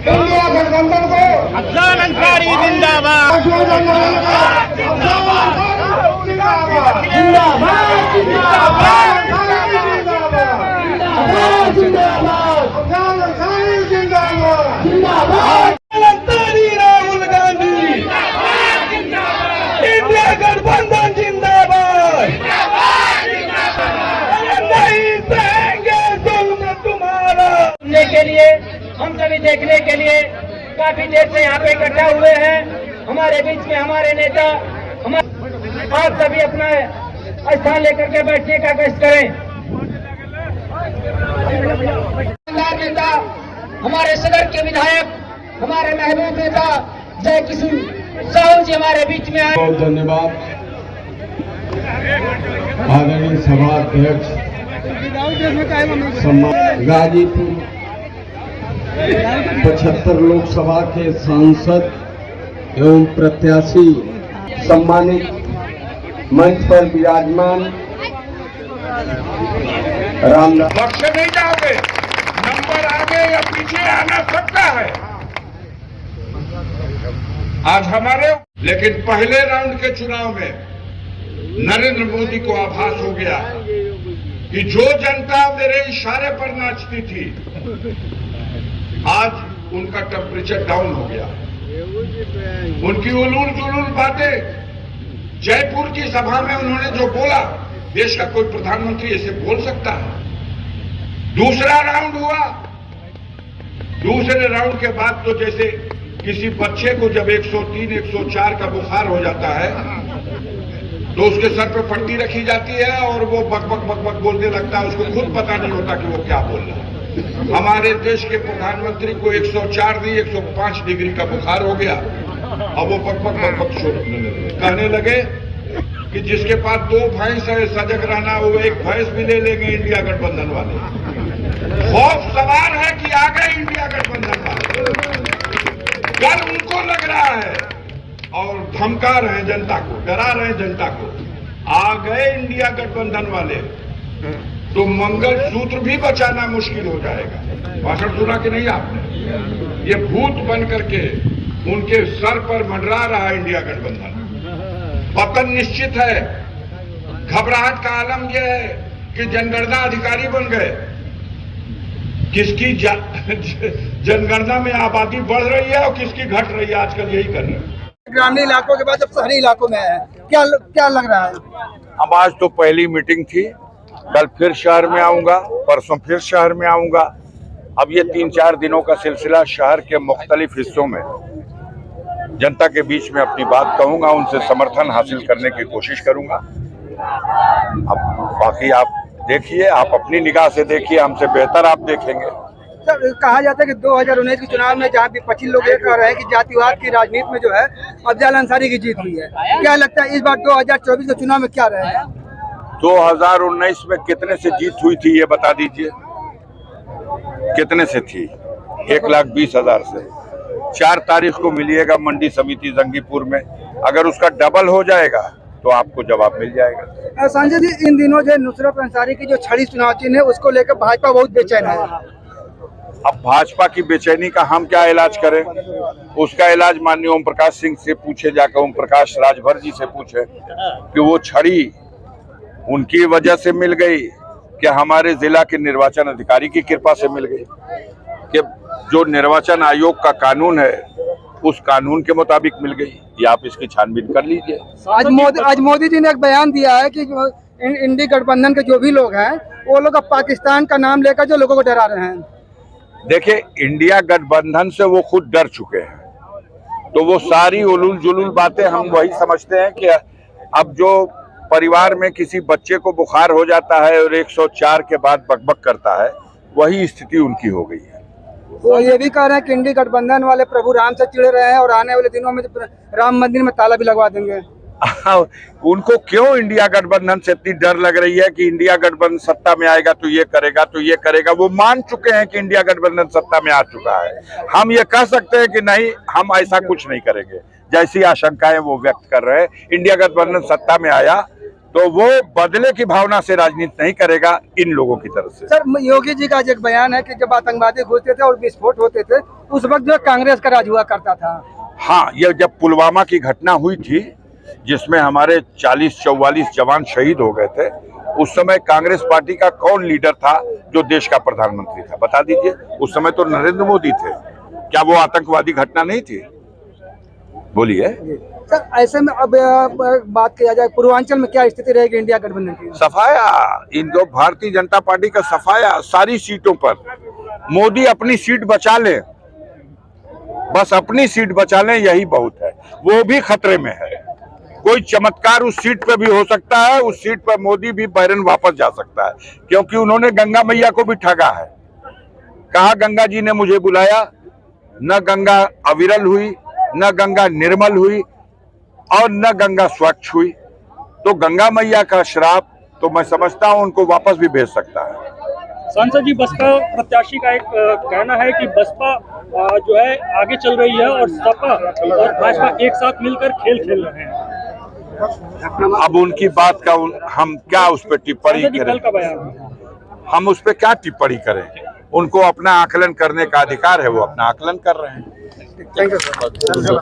India गठबंधन को अफजाल अंसारी जिंदाबाद जिंदाबाद राहुल गांधी इंडिया गठबंधन जिंदाबाद नहीं देंगे जुल्म तुम्हारा। सुनने के लिए, हम सभी देखने के लिए काफी देर से यहाँ पे इकट्ठा हुए हैं। हमारे बीच में हमारे नेता, आप सभी अपना स्थान लेकर के बैठने का कष्ट करें। नेता, हमारे सदर के विधायक, हमारे महबूब नेता जय किशोर साहू जी हमारे बीच में आए। बहुत धन्यवाद आदरणीय सभा अध्यक्ष गाजीपुर 75 लोकसभा के सांसद एवं प्रत्याशी सम्मानित मंच पर विराजमान रामदास। बख्शे नहीं जाओगे, नंबर आगे या पीछे आना सकता है आज हमारे। लेकिन पहले राउंड के चुनाव में नरेंद्र मोदी को आभास हो गया कि जो जनता मेरे इशारे पर नाचती थी आज उनका टेम्परेचर डाउन हो गया। उनकी उलूल जुलूल बातें, जयपुर की सभा में उन्होंने जो बोला, देश का कोई प्रधानमंत्री ऐसे बोल सकता है। दूसरा राउंड हुआ, दूसरे राउंड के बाद तो जैसे किसी बच्चे को जब 103, 104 का बुखार हो जाता है तो उसके सर पे पट्टी रखी जाती है और वो बक बक बक बक बोलने लगता है, उसको खुद पता नहीं होता कि वो क्या बोल रहा है। हमारे देश के प्रधानमंत्री को 104 नहीं 105 डिग्री का बुखार हो गया। अब वो बक बक बक बक कहने लगे कि जिसके पास 2 भैंस है सजग रहना, वो एक भैंस भी ले लेंगे इंडिया गठबंधन वाले। खौफ सवार है कि आ गए इंडिया गठबंधन वाले, डर उनको लग रहा है और धमका रहे हैं जनता को, डरा रहे हैं जनता को। आ गए इंडिया गठबंधन वाले तो मंगल सूत्र भी बचाना मुश्किल हो जाएगा। भाषण सुना कि नहीं आपने? ये भूत बन करके उनके सर पर मंडरा रहा है इंडिया गठबंधन। पतन निश्चित है। घबराहट का आलम यह है कि जनगणना अधिकारी बन गए। किसकी जनगणना में आबादी बढ़ रही है और किसकी घट रही है, आजकल यही कर रहे हैं। ग्रामीण इलाकों के बाद अब शहरी इलाकों में है, क्या लग रहा है? अब आज तो पहली मीटिंग थी, कल फिर शहर में आऊंगा, परसों फिर शहर में आऊंगा। अब ये 3-4 दिनों का सिलसिला शहर के मुख्तलिफ हिस्सों में जनता के बीच में अपनी बात कहूंगा, उनसे समर्थन हासिल करने की कोशिश करूंगा। अब बाकी आप देखिए, आप अपनी निगाह से देखिए, हमसे बेहतर आप देखेंगे। सर, कहा जाता है कि 2019 के चुनाव में जहाँ विपक्षी लोग ये कह रहे हैं कि जातिवाद की राजनीति में जो है अफजाल अंसारी की जीत हुई है, क्या लगता है इस बार 2024 के चुनाव में क्या रहेगा? 2019 में कितने से जीत हुई थी ये बता दीजिए, कितने से थी? 1,20,000 से। 4 तारीख को मिलिएगा मंडी समिति जंगीपुर में, अगर उसका डबल हो जाएगा तो आपको जवाब मिल जाएगा। संजय जी, इन दिनों जो नुसरत अंसारी की जो छड़ी चुनाव चिन्ह है उसको लेकर भाजपा बहुत बेचैन है। अब भाजपा की बेचैनी का हम क्या इलाज करें? उसका इलाज माननीय ओम प्रकाश सिंह से पूछे, जाकर ओम प्रकाश राजभर जी से पूछे कि वो छड़ी उनकी वजह से मिल गई कि हमारे जिला के निर्वाचन अधिकारी की कृपा से मिल गई, कि जो निर्वाचन आयोग का कानून है उस कानून के मुताबिक मिल गई। ये आप इसकी छानबीन कर लीजिए। आज मोदी जी ने एक बयान दिया है कि इंडी गठबंधन के जो भी लोग हैं वो लोग अब पाकिस्तान का नाम लेकर जो लोगों को डरा रहे हैं। देखिए, इंडिया गठबंधन से वो खुद डर चुके हैं, तो वो सारी उलूल जुलूल बातें हम वही समझते हैं कि अब जो परिवार में किसी बच्चे को बुखार हो जाता है और 104 के बाद बकबक करता है, वही स्थिति उनकी हो गई है। वो ये भी कह रहे हैं कि इंडी गठबंधन वाले प्रभु राम से चिढ़ रहे हैं और आने वाले दिनों में राम मंदिर में ताला भी लगवा देंगे। उनको क्यों इंडिया गठबंधन से इतनी डर लग रही है कि इंडिया गठबंधन सत्ता में आएगा तो ये करेगा तो ये करेगा? वो मान चुके हैं कि इंडिया गठबंधन सत्ता में आ चुका है। हम ये कह सकते हैं कि नहीं, हम ऐसा कुछ नहीं करेंगे, जैसी आशंकाएं वो व्यक्त कर रहे हैं। इंडिया गठबंधन सत्ता में आया तो वो बदले की भावना से राजनीति नहीं करेगा इन लोगों की तरफ से। सर योगी जी का आज एक बयान है कि जब आतंकवादी घुसते थे और विस्फोट होते थे उस वक्त जो कांग्रेस का राज हुआ करता था। हाँ, ये जब पुलवामा की घटना हुई थी जिसमें हमारे 40-44 जवान शहीद हो गए थे, उस समय कांग्रेस पार्टी का कौन लीडर था जो देश का प्रधानमंत्री था, बता दीजिए। उस समय तो नरेंद्र मोदी थे। क्या वो आतंकवादी घटना नहीं थी? बोलिए सर ऐसे में अब बात किया जाए पूर्वांचल में क्या स्थिति रहेगी इंडिया गठबंधन की? सफाया, इन दो भारतीय जनता पार्टी का सफाया सारी सीटों पर। मोदी अपनी सीट बचा ले, बस अपनी सीट बचा लें, यही बहुत है। वो भी खतरे में है। कोई चमत्कार उस सीट पे भी हो सकता है, उस सीट पर मोदी भी बैरन वापस जा सकता है, क्योंकि उन्होंने गंगा मैया को भी ठगा है। कहा गंगा जी ने मुझे बुलाया, न गंगा अविरल हुई, न गंगा निर्मल हुई और न गंगा स्वच्छ हुई। तो गंगा मैया का श्राप तो मैं समझता हूं उनको वापस भी भेज सकता है। सांसद जी, बसपा प्रत्याशी का एक कहना है कि बसपा जो है आगे चल रही है और सपा और भाजपा एक साथ मिलकर खेल खेल रहे हैं। अब उनकी बात का हम क्या उस पर टिप्पणी करें? कल का बयान हम उस पर क्या टिप्पणी करें? उनको अपना आकलन करने का अधिकार है, वो अपना आकलन कर रहे हैं। Thank you sir.